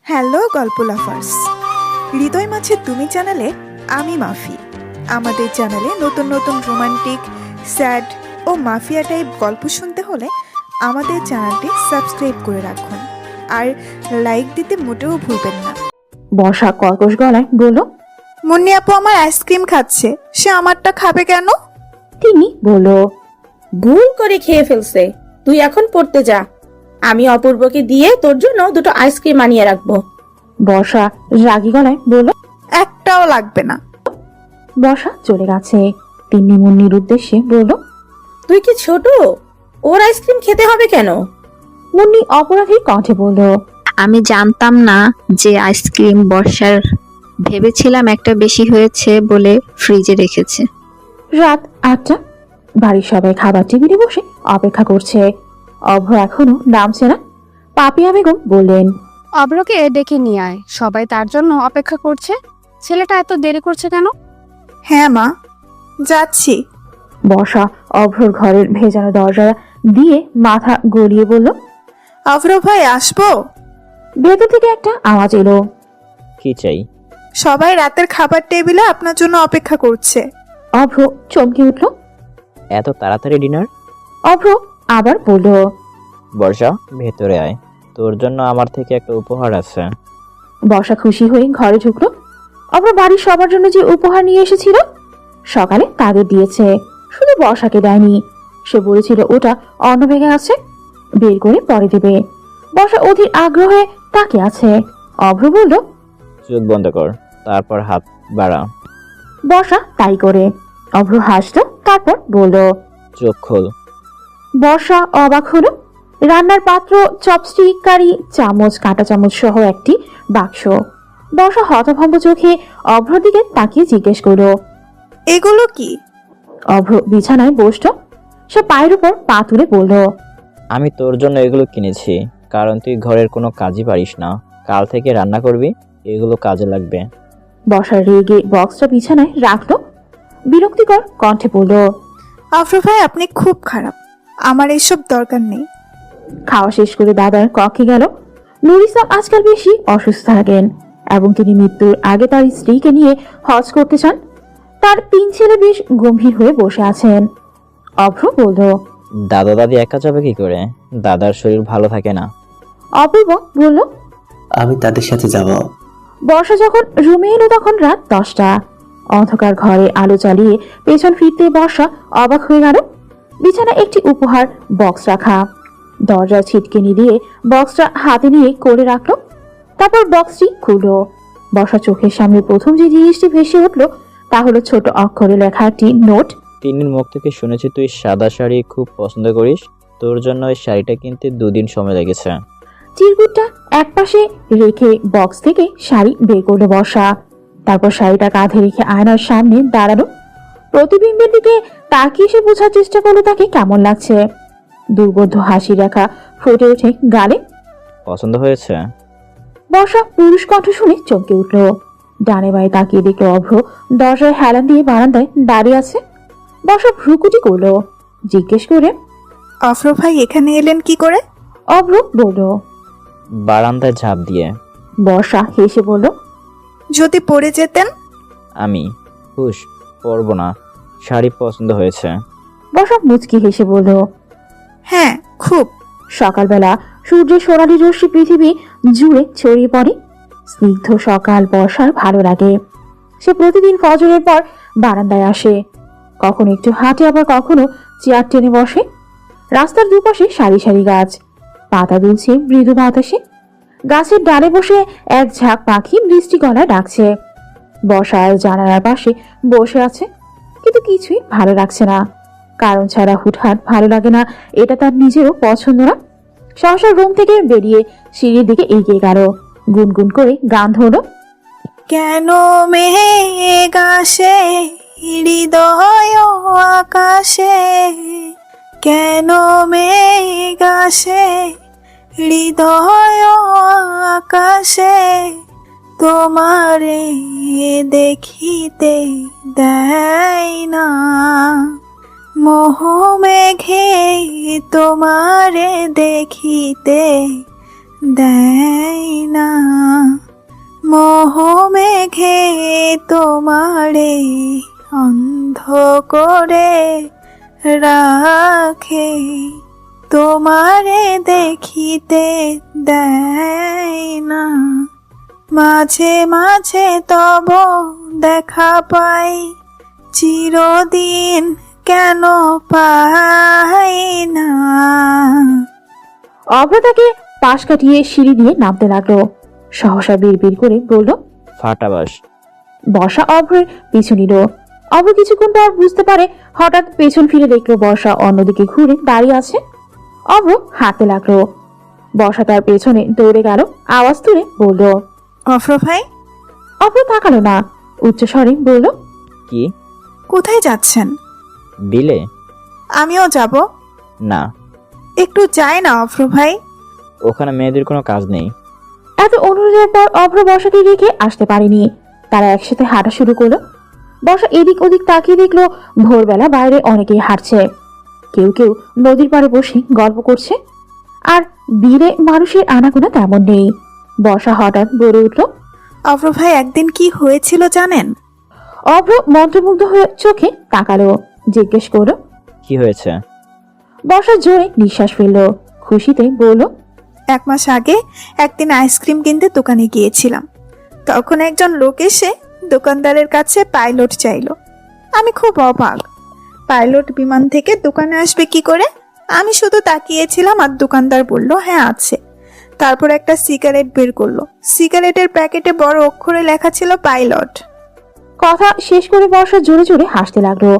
Hello গল্প লাফার্স, হৃদয় মাঝে তুমি চ্যানেলে আমি মাফি। আমাদের চ্যানেলে নতুন নতুন রোমান্টিক, স্যাড ও মাফিয়া টাইপ গল্প শুনতে হলে আমাদের চ্যানেলটি সাবস্ক্রাইব করে রাখুন আর লাইক দিতে মোটেও ভুলবেন না। বর্ষা কর্কশ গলায় বলল, মুন্নি আপু আমার আইসক্রিম খাচ্ছে, সে আমারটা খাবে কেন? তিনি বলল, ভুল করে খেয়ে ফেলছে, তুই এখন পড়তে যা, আমি অপূর্বকে দিয়ে তোর জন্য দুটো আইসক্রিম আনিয়ে রাখবো। বর্ষা রাগী গলায় বলল। একটাও লাগবে না। বর্ষা চলে গেছে। তিনি মুন্নির উদ্দেশ্যে বলল, তুই কি ছোট, ওর আইসক্রিম খেতে হবে কেন? মুন্নি অপরাধী কণ্ঠে বলল, আমি জানতাম না যে আইসক্রিম বর্ষার, ভেবেছিলাম একটা বেশি হয়েছে বলে ফ্রিজে রেখেছে। রাত 8টা। বাড়ির সবাই খাবার টেবিলে বসে অপেক্ষা করছে। অভ্র এখনো নামছে না। পাপিয়া বেগম বললেন, অব্রকে ডেকে নিয়ে আয়, সবাই তার জন্য অপেক্ষা করছে। ছেলেটা এত দেরি করছে কেন? হ্যাঁ মা, যাচ্ছি। বর্ষা অভ্রর ঘরের ভেজানো দরজা দিয়ে মাথা গলিয়ে বলল, অভ্র ভাই আসবো? ভেতর থেকে একটা আওয়াজ এলো। কি চাই? সবাই রাতের খাবার টেবিলে আপনার জন্য অপেক্ষা করছে। অভ্র চমকে উঠল। এত তাড়াতাড়ি ডিনার? অভ্র আবার বলল, বর্ষা, ভেতরে আয়, তোর জন্য আমার থেকে একটা উপহার আছে। বর্ষা খুশি হয়ে ঘরে ঢুকলো। অভ্র বাড়ির সবার জন্য যে উপহার নিয়ে এসেছিল সকালে তাদের দিয়েছে, শুধু বর্ষাকে দেয়নি। সে বলেছিল ওটা অন্য ভেঙে আছে, বের করে পরে দেবে। বর্ষা অধীর আগ্রহে তাকে আছে। অভ্র বলল, চোখ বন্ধ কর, তারপর হাত বাড়া। বর্ষা তাই করে। অভ্র হাসলো, তারপর বলল। চোখ খোল। বর্ষা অবাক হলো। রান্নার পাত্র, চপস্টিক, কারি, চামচ, কাঁটা চামচ সহ একটি বাক্স। বর্ষা হতভম্ব চোখে অভ্রর দিকে তাকিয়ে জিজ্ঞেস করলো, এগুলো কি? অভ্র বিছানায় বসলো। সে পায়ের উপর পা তুলে বলল, আমি তোর জন্য এগুলো কিনেছি, কারণ তুই ঘরের কোনো কাজই পারিস না। কাল থেকে রান্না করবি, এগুলো কাজে লাগবে। বর্ষা রেগে বক্সটা বিছানায় রাখলো। বিরক্তিকর কণ্ঠে বলল, অভ্র ভাই আপনি খুব খারাপ, আমার এইসব দরকার নেই। খাওয়া শেষ করে দাদার কক্ষে গেল। নুর ইসলাম আজকাল বেশি অসুস্থ থাকেন এবং তিনি মৃত্যুর আগে তার স্ত্রীকে নিয়ে হজ করতে চান। তার 3 ছেলে বেশ গম্ভীর হয়ে বসে আছেন। অভ্র বলল, দাদা দাদি একা যাবে কি করে? দাদার শরীর ভালো থাকে না। অপূর্ব বলল। আমি তাদের সাথে যাব। বর্ষা যখন রুমে এলো তখন রাত 10টা। অন্ধকার ঘরে আলো চালিয়ে পেছন ফিরতে বর্ষা অবাক হয়ে গেল। বিছানায় একটি উপহার বক্স রাখা। দরজায় ছিটকিনি দিয়ে বক্সটা হাতে নিয়ে করে রাখলো। তারপর বক্সটি খুললো। বর্ষা চোখের সামনে প্রথম যে জিনিসটি ভেসে উঠলো তা হলো ছোট অক্ষরে লেখা একটি নোট। তিন্নির মুখ থেকে শুনেছি তুই সাদা শাড়ি খুব পছন্দ করিস, তোর জন্য ওই শাড়িটা কিনতে 2 দিন সময় লেগেছে। চিরকুটটা একপাশে রেখে বক্স থেকে শাড়ি বের করলো বর্ষা। তারপর শাড়িটা কাঁধে রেখে আয়নার সামনে দাঁড়ালো। প্রতিবিম্বের দিকে তাকিয়ে সে বোঝার চেষ্টা করলো তাকে কেমন লাগছে। দুর্বোধ্য হাসি রেখা ফুটে ওঠে গালে। পছন্দ হয়েছে? বর্ষা পুরুষ কণ্ঠ শুনে চমকে উঠল। ডানে বাঁয়ে তাকিয়ে দেখলো অভ্র দরজায় হেলান দিয়ে বারান্দায় দাঁড়িয়ে আছে। বর্ষা ভ্রুকুটি করলো, জিজ্ঞেস করে, অভ্র ভাই এখানে এলেন কি করে? অভ্র বলল। বারান্দায় ঝাঁপ দিয়ে। বর্ষা হেসে বলল, যদি পড়ে যেতেন? আমি হুশ, পরবো না, শাড়ি পছন্দ হয়েছে। বর্ষা মুচকি হেসে বলল। হ্যাঁ খুব। সকালবেলা সূর্যের সোনালি রশ্মি পৃথিবী জুড়ে ছড়িয়ে পড়ে। স্নিগ্ধ সকাল বর্ষার ভালো লাগে। সে প্রতিদিন ফজরের পর বারান্দায় আসে, কখনো একটু হাঁটে, আবার কখনো চেয়ার টেনে বসে। রাস্তার দুপাশে সারি সারি গাছ, পাতা দুলছে মৃদু বাতাসে। গাছের ডালে বসে এক ঝাঁক পাখি বৃষ্টি গলায় ডাকছে। বর্ষা জানালার পাশে বসে আছে, কিন্তু কিছুই ভালো লাগছে না। কারণ ছাড়া হুটহাট ভালো লাগে না, এটা তার নিজেরও পছন্দ না। সহসা রুম থেকে বেরিয়ে সিঁড়ির দিকে এগিয়ে গেল। গুনগুন করে গান ধরলো, কেন মেঘ আসে হৃদয় আকাশে, কেন মেঘ আসে হৃদয় আকাশে, তোমারে দেখিতে দেয় না, মোহ মেঘে তোমারে দেখিতে দেয় না। মোহ মেঘে তোমারে অন্ধ করে রাখে, তোমারে দেখিতে দেয় না, মাঝে মাঝে তব দেখা পাই, চিরদিন কেন পাই না। অভ্র তাকে পাশ কাটিয়ে সিঁড়ি দিয়ে নামতে লাগলো। সহসা বিড়বিড় করে বলল, ফাটাবাস। বর্ষা অভ্রের পিছু নিল। অভ্র কিছুক্ষণ পর বুঝতে পারে, হঠাৎ পেছন ফিরে দেখলো বর্ষা অন্যদিকে ঘুরে দাঁড়িয়ে আছে। অভ্র হাঁটতে লাগলো। বর্ষা তার পেছনে দৌড়ে গেল, আওয়াজ তুলে বলল। অফর ভাই, অভ্র তাকালো না, উচ্চস্বরে বলল, কি? কোথায় যাচ্ছেন? বিলে? আমিও যাব। না, একটু যাই না অফর ভাই। ওখানে মেয়েদের কোনো কাজ নেই। এত অনুরোধের পর অভ্র বর্ষাকে রেখে আসতে পারেনি। তারা একসাথে হাঁটা শুরু করলো। বর্ষা এদিক ওদিক তাকিয়ে দেখলো ভোরবেলা বাইরে অনেকেই হাঁটছে। কেউ কেউ নদীর পাড়ে বসে গল্প করছে, আর বিলে মানুষের আনাগোনা তেমন নেই। বর্ষা হঠাৎ বলে উঠল, অফর ভাই, একদিন কি হয়েছিল জানেন? অভ্র মন্ত্রমুগ্ধ হয়ে চোখে তাকালো, জিজ্ঞেস করলো। কি হয়েছে? বর্ষা জোরে নিঃশ্বাস ফেললো, খুশিতে বলল, 1 মাস আগে একদিন আইসক্রিম কিনতে দোকানে গিয়েছিলাম। তখন একজন লোক এসে দোকানদারের কাছে পাইলট চাইলো। আমি খুব অবাক, পাইলট বিমান থেকে দোকানে আসবে কি করে? আমি শুধু তাকিয়েছিলাম আর দোকানদার বলল হ্যাঁ আছে। তারপর একটা সিগারেট বের করলো। সিগারেটের প্যাকেটে বড় অক্ষরে লেখা ছিল পাইলট। কথা শেষ করে বর্ষা জোরে জোরে হাসতে লাগলো।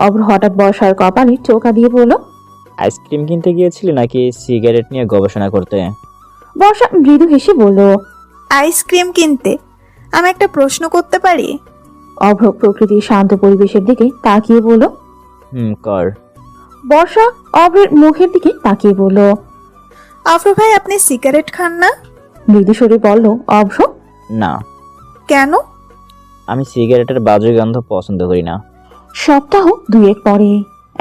অভ্র হঠাৎ বর্ষার কপালে টোকা দিয়ে বলল, আইসক্রিম কিনতে গিয়েছিলি নাকি সিগারেট নিয়ে গবেষণা করতে? বর্ষা মৃদু হেসে বলল, আইসক্রিম কিনতে। আমি একটা প্রশ্ন করতে পারি? অভ্র প্রকৃতির শান্ত পরিবেশের দিকে তাকিয়ে বলল। কর। বর্ষা অভ্রের মুখের দিকে তাকিয়ে বলল। অফর ভাই, আপনি সিগারেট খান না? মৃদু স্বরে বলল অভ্র। না, কেন? আমি সিগারেটের বাজে গন্ধ পছন্দ করি না। সপ্তাহ 2 পরে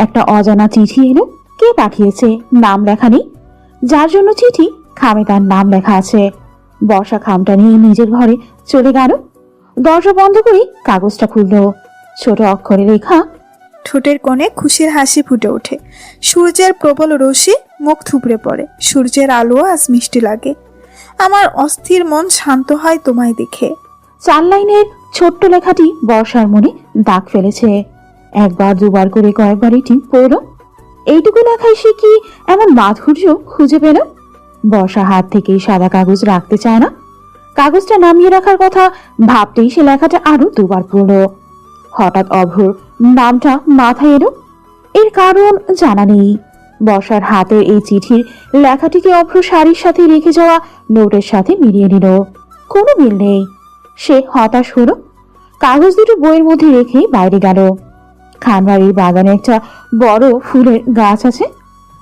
একটা অজানা চিঠি এলো। কে পাঠিয়েছে নাম লেখা নেই, যার জন্য চিঠি খামে তার নাম লেখা আছে। বর্ষা খামটা নিয়ে নিজের ঘরে চলে গেল। দরজা বন্ধ করে কাগজটা খুলল। ছোট অক্ষরে লেখা, ঠোঁটের কোণে খুশির হাসি ফুটে ওঠে। সূর্যের প্রবল রশ্মি মুখ থুবড়ে পড়ে। সূর্যের আলো আজ মিষ্টি লাগে। আমার অস্থির মন শান্ত হয় তোমায় দেখে। 4 লাইনের ছোট্ট লেখাটি বর্ষার মনে দাগ ফেলেছে। একবার দুবার করে কয়েকবার এটি পড়ল। এইটুকু লেখায় সে কি এমন মাধুর্য খুঁজে পেল? বর্ষা হাত থেকে সাদা কাগজ রাখতে চায় না। কাগজটা নামিয়ে রাখার কথা ভাবতেই সে লেখাটা আরো দুবার পড়ল। হঠাৎ অভ্রর নামটা মাথায় এলো। এর কারণ জানা নেই। বর্ষার হাতের এই চিঠির লেখাটিকে অভ্র শাড়ির সাথে রেখে যাওয়া নোটের সাথে মিলিয়ে নিল। কোনো মিল নেই। সে হতাশ হলো। কাগজ দুটো বইয়ের মধ্যে রেখেই বাইরে গেল। খানবাড়ির বাগানে একটা বড় ফুলের গাছ আছে।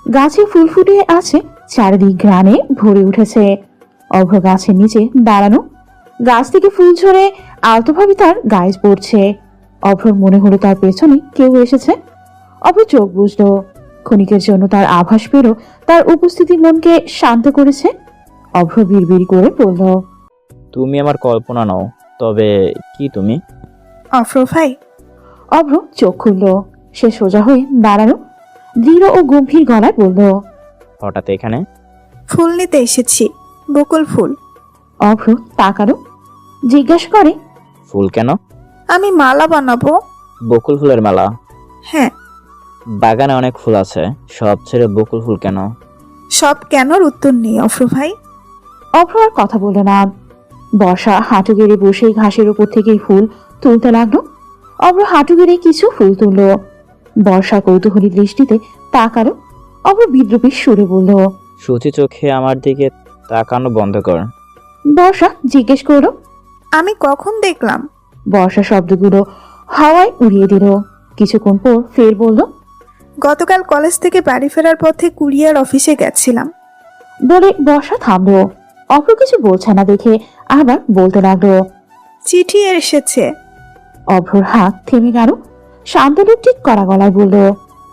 গাছে ফুল ফুটে আছে, চারিদিক ঘ্রাণে ভরে উঠেছে। অভ্র গাছের নিচে দাঁড়ানো, গাছ থেকে ফুল ঝরে আলতোভাবে তার গায়ে পড়ছে। অভ্রর মনে হলো তার পেছনে কেউ এসেছে। অভ্র চোখ বুঝলো। ক্ষণিকের জন্য তার আভাস পেল তার উপস্থিতি মনকে শান্ত করেছে। অভ্র বিড়বিড় করে বলল, তুমি আমার কল্পনা নও। তবে কি তুমি? অফর ভাই, অভ্র চোখ খুলল। সে সোজা হয়ে দাঁড়ালো, দৃঢ় ও গম্ভীর গলায় বলল, হঠাৎ এখানে? ফুল নিতে এসেছি, বকুল ফুল। অভ্র তাকালো, জিজ্ঞাসা করে, ফুল কেন? আমি মালা বানাবো। বকুল ফুলের মালা? হ্যাঁ। বাগানে অনেক ফুল আছে, সব ছেড়ে বকুল ফুল কেন? সব কেনর উত্তর নেই অফর ভাই। অভ্র আর কথা বলল না। বর্ষা হাঁটু গেড়ে বসেই ঘাসের উপর থেকেই ফুল তুলতে লাগলো। অভ্র হাঁটু গেড়ে কিছু ফুল তুলল। বর্ষা কৌতূহলী দৃষ্টিতে তাকালো। অভ্র বিদ্রুপের সুরে বলল, সূচি চোখে আমার দিকে তাকানো বন্ধ কর। বর্ষা জিজ্ঞেস করলো, আমি কখন দেখলাম? বর্ষা শব্দগুলো হাওয়ায় উড়িয়ে দিল। কিছুক্ষণ পর ফের বলল, গতকাল কলেজ থেকে বাড়ি ফেরার পথে কুরিয়ার অফিসে গেছিলাম। বলে বর্ষা থামলো। অভ্র কিছু বলছে না দেখে আবার বলতে লাগলো, চিঠি এসেছে। অভ্রর হাত থেমে গেল। শান্তনু ঠিক করা গলায় বলল,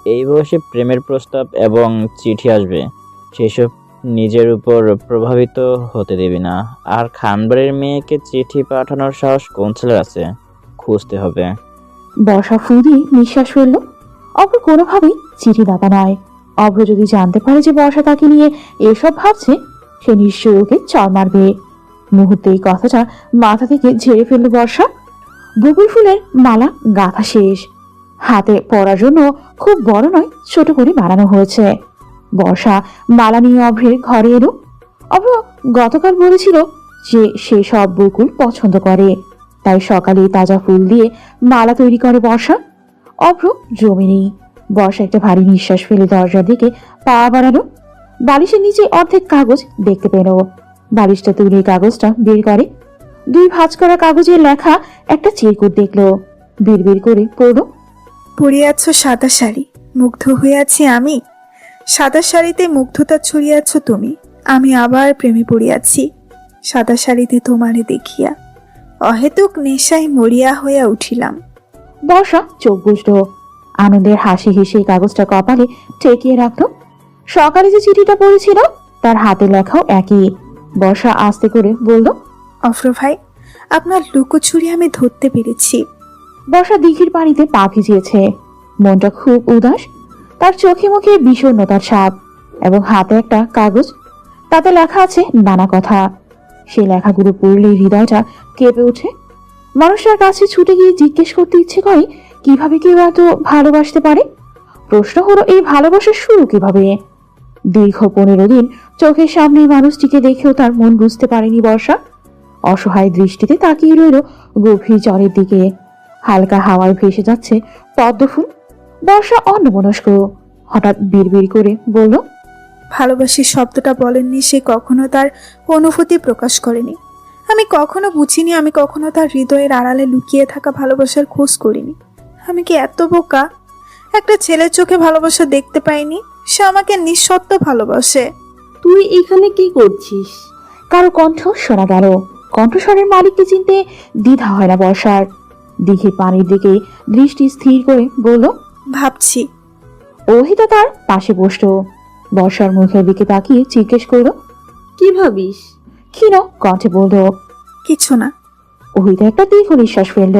এই বয়সে প্রেমের প্রস্তাব এবং চিঠি আসবে, সেসব নিজের উপর প্রভাবিত হতে দিবি না। আর খানবাড়ির মেয়েকে চিঠি পাঠানোর সাহস কোন ছেলের আছে? খুঁজতে হবে। বর্ষা ফু দিয়ে নিঃশ্বাস ফেলল। অভ্র কোনোভাবেই চিঠি দাতা নয়। অভ্র যদি জানতে পারে যে বর্ষা তাকে নিয়ে এসব ভাবছে, সে নিশ্চয়ই ওকে চর মারবে। মুহূর্তে এই কথাটা মাথা থেকে ঝেড়ে ফেলল বর্ষা। বকুল ফুলের মালা গাঁথা শেষ। হাতে পরার জন্য খুব বড় নয়, ছোট করে বানানো হয়েছে। বর্ষা মালা নিয়ে অভ্রের ঘরে এলো। অভ্র গতকাল বলেছিল যে সে সব বকুল পছন্দ করে, তাই সকালে তাজা ফুল দিয়ে মালা তৈরি করে বর্ষা। অভ্র জমেনি। বর্ষা একটা ভারী নিঃশ্বাস ফেলে দরজার দিকে পা বাড়ালো। বালিশের নিচে অর্ধেক কাগজ দেখতে পেল। বালিশটা তুলে কাগজটা বের করে। 2 ভাঁজ করা কাগজে লেখা একটা চিরকুট দেখলো। বিড়বিড় করে পড়লো। পরে আছো সাদা শাড়ি, মুগ্ধ হয়ে আছি আমি। সাদা শাড়িতে মুগ্ধতা ছড়িয়ে আছো তুমি, আমি আবার প্রেমে পড়িয়াছি। সাদা শাড়িতে তোমারে দেখিয়া অহেতুক নেশায় মরিয়া হইয়া উঠিলাম। বর্ষা চোখ বুঝলো। আনন্দের হাসি হেসে কাগজটা কপালে ঠেকিয়ে রাখলো। সকালে যে চিঠিটা পড়েছিল তার হাতে লেখাও একই। বর্ষা আস্তে করে বলল, অফ্র ভাই, আপনার লুকোচুরি আমি ধরতে পেরেছি। বর্ষা দিঘির পানিতে পা ভিজিয়েছে। মনটা খুব উদাস। তার চোখে মুখে বিষণ্ণতার ছাপ এবং হাতে একটা কাগজ, তাতে লেখা আছে নানা কথা। সেই লেখাগুলো পড়লেই হৃদয়টা কেঁপে ওঠে। মানুষটার কাছে ছুটে গিয়ে জিজ্ঞেস করতে ইচ্ছে করে কিভাবে কেউ এত ভালোবাসতে পারে। প্রশ্ন হলো, এই ভালোবাসার শুরু কিভাবে? দীর্ঘ 15 দিন চোখের সামনে মানুষটিকে দেখেও তার মন বুঝতে পারেনি বর্ষা। অসহায় দৃষ্টিতে তাকিয়ে রইল গভীর জলের দিকে। হালকা হাওয়ায় ভেসে যাচ্ছে পদ্মফুল। বর্ষা অন্যমনস্ক। হঠাৎ বিড়বিড় করে বলল, ভালোবাসি শব্দটা বলেননি সে, কখনো তার অনুভূতি প্রকাশ করেনি। আমি কখনো বুঝিনি, আমি কখনো তার হৃদয়ের আড়ালে লুকিয়ে থাকা ভালোবাসার খোঁজ করিনি। আমি কি এত বোকা? একটা ছেলের চোখে ভালোবাসা দেখতে পাইনি। সে আমাকে নিঃশর্ত ভালোবাসে। তুই এখানে কি করছিস? কারো কণ্ঠ শোনা গেল। কণ্ঠস্বরের মালিককে চিনতে দ্বিধা হয় না বর্ষার। দিঘির পানির দিকে দৃষ্টি স্থির করে বলল, ভাবছি। অহিতা তার পাশে বসল। বর্ষার মুখের দিকে তাকিয়ে জিজ্ঞেস করল, কি ভাবিস? ক্ষীণ কণ্ঠে বলল, কিছু না। অহিতা একটা দীর্ঘ নিঃশ্বাস ফেলল।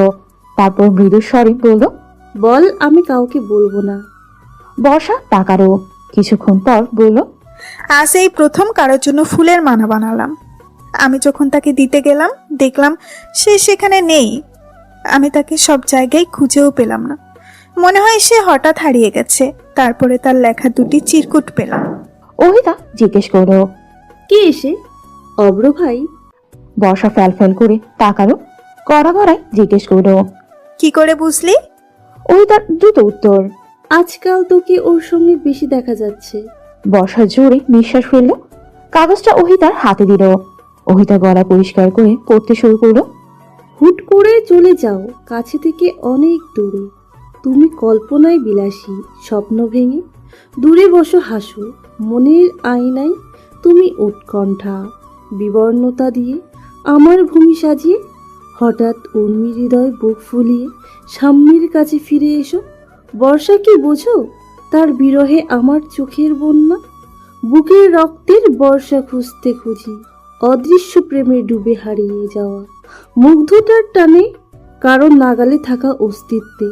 তারপর মৃদু স্বরে বলল, বল, আমি কাউকে বলবো না। বর্ষা তাকালো। কিছুক্ষণ পর বলল, আজ এই প্রথম কারোর জন্য ফুলের মালা বানালাম। আমি যখন তাকে দিতে গেলাম দেখলাম সে সেখানে নেই। আমি তাকে সব জায়গায় খুঁজেও পেলাম না। মনে হয় সে হঠাৎ হারিয়ে গেছে। তারপরে তার লেখা 2টি চিরকুট পেলাম। অহিতা জিজ্ঞেস করলো, কে এসে? অব্র ভাই? বর্ষা ফ্যাল করে তাকালো। কড়া গড়ায় জিজ্ঞেস করলো, কি করে বুঝলি? অহিতার দ্রুত উত্তর। আজকাল তোকে ওর সঙ্গে বেশি দেখা যাচ্ছে। বর্ষা জোরে নিঃশ্বাস ফেলল। কাগজটা অহিতার হাতে দিল। অহিতা গলা পরিষ্কার করে পড়তে শুরু করলো। হুট করে চলে যাও কাছে থেকে অনেক দূরে। তুমি কল্পনায় বিলাসী, স্বপ্ন ভেঙে দূরে বসো হাসো। মনের আয়নায় তুমি উৎকণ্ঠা, বিবর্ণতা দিয়ে আমার ভূমি সাজিয়ে। হঠাৎ উর্মি হৃদয় বুক ফুলিয়ে সামনের কাছে ফিরে এসো। বর্ষা কি বোঝো? তার বিরহে আমার চোখের বন্যা। বুকের রক্তের বর্ষা খুঁজতে খুঁজি, অদৃশ্য প্রেমে ডুবে হারিয়ে যাওয়া মুগ্ধতার টানে, কারণ নাগালে থাকা অস্তিত্বে।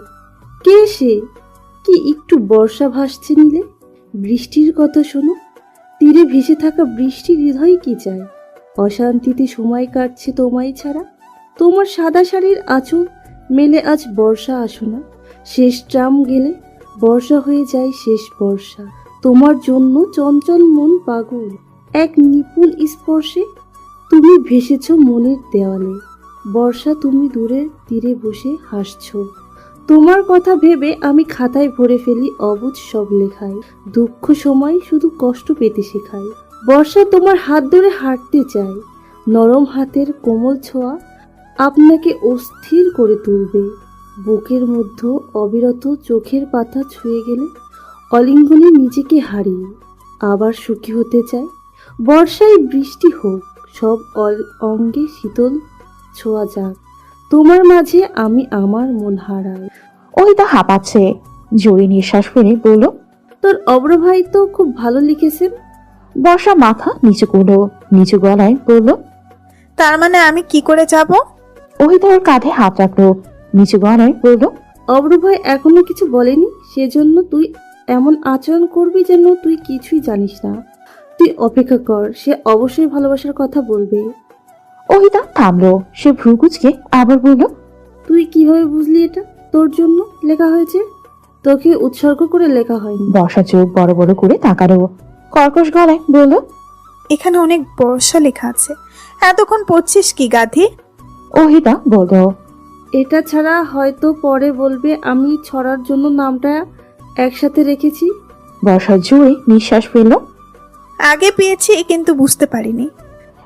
কে সে? কি একটু বর্ষা ভাসছে নিলে? বৃষ্টির কথা শোনো, তীরে ভেসে থাকা বৃষ্টির হৃদয় কি চায়? অশান্তিতে সময় কাটছে তোমায় ছাড়া। তোমার সাদা শাড়ির আঁচল মেলে আজ বর্ষা আসো না। শেষ ট্রাম গেলে বর্ষা হয়ে যায় শেষ বর্ষা। তোমার জন্য চঞ্চল মন পাগল, এক নিপুণ স্পর্শে তুমি ভেসেছ মনের দেওয়ালে। বর্ষা, তুমি দূরের তীরে বসে হাসছো। তোমার কথা ভেবে আমি খাতায় ভরে ফেলি অবুঝ সব লেখায়। দুঃখ সময় শুধু কষ্ট পেতে শেখায়। বর্ষা, তোমার হাত ধরে হাঁটতে চাই। নরম হাতের কোমল ছোঁয়া আপনাকে অস্থির করে তুলবে। বুকের মধ্যে অবিরত চোখের পাতা ছুঁয়ে গেলে অলিঙ্গনে নিজেকে হারিয়ে আবার সুখী হতে চাই। বর্ষায় বৃষ্টি হোক, সব অঙ্গে শীতল ছোঁয়া যাক। তোমার মাঝে আমি আমার মন হারাই। অহিতা হাঁপাচ্ছে। জোরে নিঃশ্বাস ফেলে বলল, তোর অব্র ভাই তো খুব ভালো লিখেছেন। বর্ষা মাথা নিচু করলো, নিচু গলায় বলল। তার মানে আমি কি করে যাব? অহিতা ওর কাঁধে হাত রাখলো, নিচু গলায় বলল। অভ্র ভাই এখনো কিছু বলেনি, সেজন্য তুই এমন আচরণ করবি যেন তুই কিছুই জানিস না। তুই অপেক্ষা কর, সে অবশ্যই ভালোবাসার কথা বলবে। অহিতা থামলো, সে ভ্রু কুঁচকে আবার বলল। তুই কিভাবে বুঝলি এটা তোর জন্য লেখা হয়েছে? তোকে উৎসর্গ করে লেখা হয়নি। বর্ষা চোখ বড় বড় করে তাকালো, কর্কশ গলায় বলল। এখানে অনেক বর্ষা লেখা আছে, এতক্ষণ পড়ছিস কি গাধি? অহিতা বলল। এটা ছাড়া হয়তো পরে বলবে আমি ছড়ার জন্য নামটা একসাথে রেখেছি। বর্ষা জোরে নিঃশ্বাস ফেলল। আগে পেয়েছি কিন্তু বুঝতে পারিনি।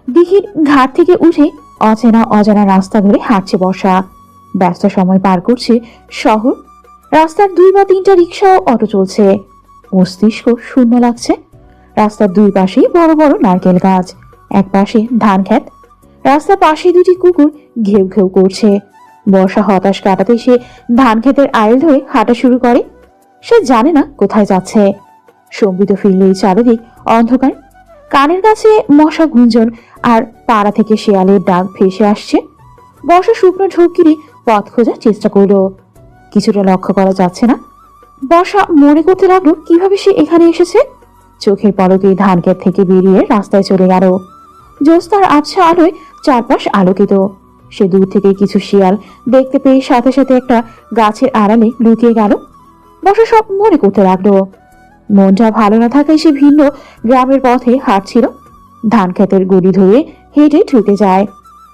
দিঘির ঘাট থেকে উঠে অচেনা অজানা রাস্তা ধরে হাঁটছে বর্ষা। ব্যস্ত সময় পার করছে শহর। রাস্তার 2 বা 3টা রিক্সা ও অটো চলছে। মস্তিষ্ক শূন্য লাগছে। রাস্তার 2 পাশেই বড় বড় নারকেল গাছ, এক পাশে ধান ক্ষেত। রাস্তার পাশে 2টি কুকুর ঘেউ ঘেউ করছে। বর্ষা হতাশ কাটাতে সে ধান ক্ষেতের আইল ধরে হাঁটা শুরু করে। সে জানে না কোথায় যাচ্ছে। সম্বিত ফিরলেই চারিদিক অন্ধকার। কানের কাছে মশা গুঞ্জন আর পাড়া থেকে শেয়ালের ডাক ভেসে আসছে। বর্ষা শুকনো ঝোঁকিরে পথ খোঁজার চেষ্টা করলো, কিছুটা লক্ষ্য করা যাচ্ছে না। বর্ষা মনে করতে লাগলো কিভাবে সে এখানে এসেছে। চোখের পলকে ধান ক্ষেত থেকে বেরিয়ে রাস্তায় চলে গেল। জ্যোৎস্নার আবছা আলোয় চারপাশ আলোকিত। সে দূর থেকে কিছু শিয়াল দেখতে পেয়ে সাথে সাথে একটা গাছের আড়ালে লুকিয়ে গেল। বর্ষা সব মনে করতে লাগলো। মনটা ভালো না থাকায় সে ভিন্ন গ্রামের পথে হাঁটছিল। ধান ক্ষেতের গড়ি ধরে হেঁটে ঢুকে যায়।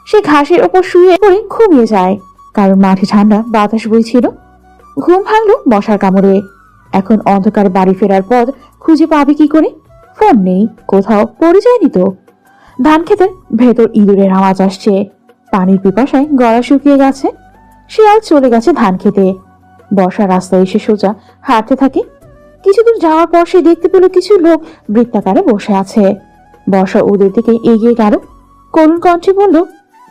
সে ঘাসের ওপর শুয়ে পড়ে ঘুমিয়ে যায়, কারণ মাঠে ঠান্ডা বাতাস বইছিল। ঘুম ভাঙলো মশার কামড়ে। এখন অন্ধকার বাড়ি ফেরার পথ খুঁজে পাবে কি করে? ফোন নেই, কোথাও পরিচয় দিত। ধান ক্ষেতের ভেতর ইঁদুরের আওয়াজ আসছে। পানির পিপাসায় গলা শুকিয়ে গেছে। শিয়াল চলে গেছে ধান খেতে। বর্ষা রাস্তায় এসে সোজা হাঁটতে থাকে। কিছু দূর যাওয়ার পর সে দেখতে পেল কিছু লোক বৃত্তাকারে বসে আছে। বর্ষা ওদের দিকে এগিয়ে গেল, করুণ কণ্ঠে বলল।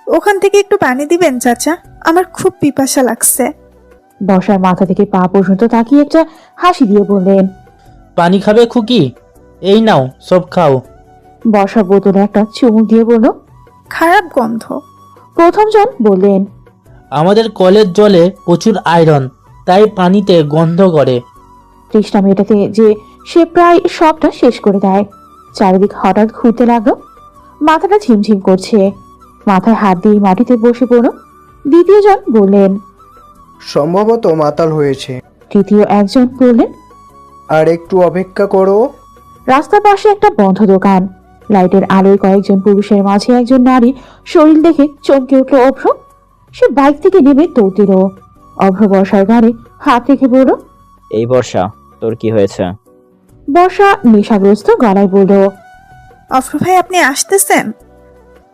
ওখান থেকে একটু পানি দিবেন চাচা, আমার খুব পিপাসা লাগছে। বর্ষার মাথা থেকে পা পর্যন্ত তাকিয়ে একটা হাসি দিয়ে বললেন। পানি খাবে খুকি? এই নাও, সব খাও। বর্ষা বোতলে একটা চুমুক দিয়ে বলল। খারাপ গন্ধ। প্রথম জন বললেন। আমাদের কলের জলে প্রচুর আয়রন, তাই পানিতে গন্ধ করে। তৃষ্ণা মেটাতে যে সে প্রায় সবটা শেষ করে দেয়। চারিদিক হঠাৎ ঘুরতে লাগলো। মাথাটা ঝিমঝিম করছে। মাথায় হাত দিয়ে মাটিতে বসে পড়ল। দ্বিতীয় জন বললেন। সম্ভবত মাতাল হয়েছে, তৃতীয় একজন বললেন। আর একটু অপেক্ষা করো। রাস্তার পাশে একটা বন্ধ দোকান। লাইটের আলোয় কয়েকজন পুরুষের মাঝে একজন নারীর শরীর দেখে চমকে উঠল অভ্র। সে বাইক থেকে নেমে দৌড় দিল। অভ্র বর্ষার গাড়ি হাত রেখে বলল। এই বর্ষা, তোর কি হয়েছে? বর্ষা নেশাগ্রস্ত গলায় বলল। অফর ভাই আপনি আসতেছেন?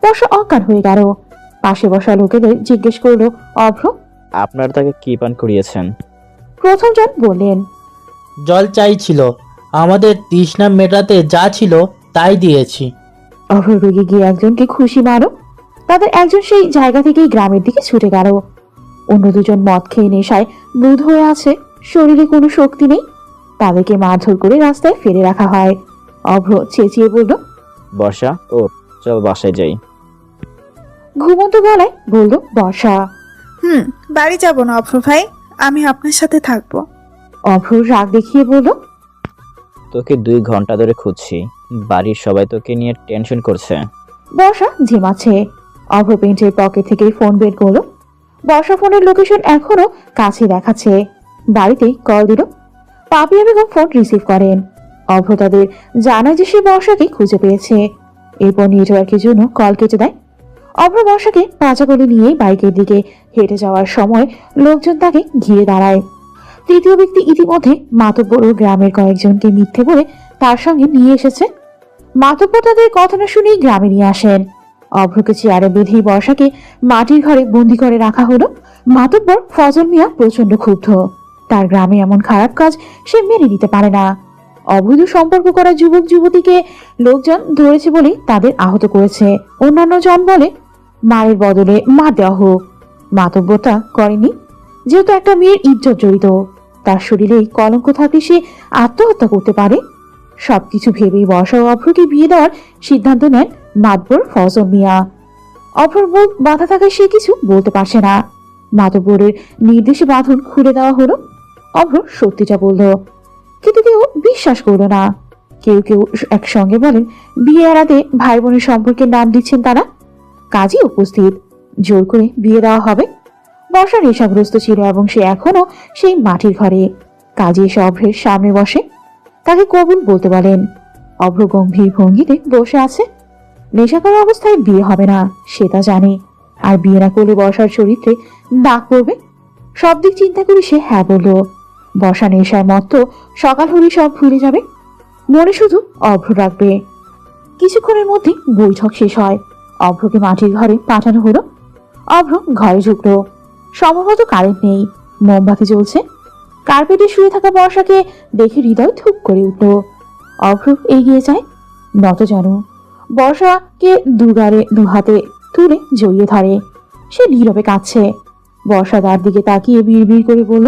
বর্ষা অজ্ঞান হয়ে গেল। পাশে বসা লোকেদের জিজ্ঞেস করলো অভ্র। আপনার তাকে কি পান করিয়েছেন? প্রথম জন বললেন। জল চাইছিল, আমাদের তৃষ্ণা মেটাতে যা ছিল তাই দিয়েছি। অভ্র রেগে গিয়ে একজনকে খুশি মারো। তাদের একজন সেই জায়গা থেকেই গ্রামের দিকে ছুটে গেল। অন্য দুজন মদ খেয়ে নেশায় বুধ হয়ে আছে, শরীরে কোনো শক্তি নেই। তাদেরকে মারধর করে রাস্তায় ফেলে রাখা হয়। অভ্র চেঁচিয়ে বলল। বর্ষা, ও চল বাসায় যাই। ঘুমন্ত গলায় বলল বর্ষা। বাড়ি যাব না অফর ভাই, আমি আপনার সাথে থাকবো। অভ্র রাগ দেখিয়ে বলল। তোকে 2 ঘন্টা ধরে খুঁজছি, বাড়ির সবাই তোকে নিয়ে টেনশন করছে। বর্ষা ঝিমাচ্ছে। অভ্র পেন্টের পকেট থেকে ফোন বের করলো। বর্ষা ফোনের লোকেশন এখনো কাছে দেখাচ্ছে। বাড়িতেই কল দিল। পাপিয়া বেগম ফোন রিসিভ করেন। অভ্র তাদের জানায় যে সে বর্ষাকে খুঁজে পেয়েছে। এরপর নেটওয়ার্কের জন্য কল কেটে দেয়। অভ্র বর্ষাকে পাঁচা করে নিয়ে বাইকের দিকে হেঁটে যাওয়ার সময় লোকজন তাকে ঘিরে দাঁড়ায়। তৃতীয় ব্যক্তি ইতিমধ্যে মাতব্বর ও গ্রামের কয়েকজনকে মিথ্যে বলে তার সঙ্গে নিয়ে এসেছে। মাতব্বর তাদের কথা না শুনেই গ্রামে নিয়ে আসেন। অভ্রকে চেয়ারে বেঁধে বর্ষাকে মাটির ঘরে বন্দি করে রাখা হলো। মাতব্বর ফজল মিয়া প্রচন্ড ক্ষুব্ধ। তার গ্রামে এমন খারাপ কাজ সে মেনে নিতে পারে না। অবৈধ সম্পর্ক করা যুবক যুবতীকে লোকজন ধরেছে বলে তাদের আহত করেছে। অন্যান্য জন বলে মারের বদলে মার দেওয়া হোক। মাতব্বরটা করেনি, যেহেতু একটা মেয়ের ইজ্জত জড়িত। তার শরীরে কলঙ্ক থাকলে সে আত্মহত্যা করতে পারে। সবকিছু ভেবেই বর্ষা ও অভ্রকে বিয়ে দেওয়ার সিদ্ধান্ত নেন মাতবর ফজল মিয়া। অভ্রর মুখ বাধা থাকায় সে কিছু বলতে পারছে না। মাতবরের নির্দেশে বাঁধন খুলে দেওয়া হলো। অভ্র সত্যিটা বলল, কিন্তু কেউ বিশ্বাস করলো না। কেউ কেউ একসঙ্গে বলেন বিয়ে এড়াতে ভাই বোনের সম্পর্কের নাম দিচ্ছেন তারা। কাজী উপস্থিত, জোর করে বিয়ে দেওয়া হবে। বর্ষা নেশাগ্রস্ত ছিল এবং সে এখনো সেই মাটির ঘরে। কাজী এসে অভ্রের সামনে বসে, তাকে কবুল বলতে বলেন। অভ্র গম্ভীর ভঙ্গিতে বসে আছে। নেশা করা অবস্থায় বিয়ে হবে না, সে তা জানে। আর বিয়ে না করলে বর্ষার চরিত্রে দাগ পড়বে। সব দিক চিন্তা করে সে হ্যাঁ বলল। বর্ষা নেশায় মত্ত সকাল হলে সব ভুলে যাবে, মনে শুধু অভ্র রাখবে। কিছুক্ষণের মধ্যে বৈঠক শেষ হয়। অভ্রকে মাটির ঘরে পাঠানো হলো। অভ্র ঘরে ঢুকলো। সম্ভবত কারেন্ট নেই, মোমবাতি জ্বলছে। কার্পেটে শুয়ে থাকা বর্ষাকে দেখে হৃদয় ধুপ করে উঠল। অভ্র এগিয়ে যায়, নত জানু। বর্ষাকে দু হাতে তুলে জড়িয়ে ধরে। সে নীরবে কাঁদছে। বর্ষা তার দিকে তাকিয়ে বিড়বিড় করে বলল,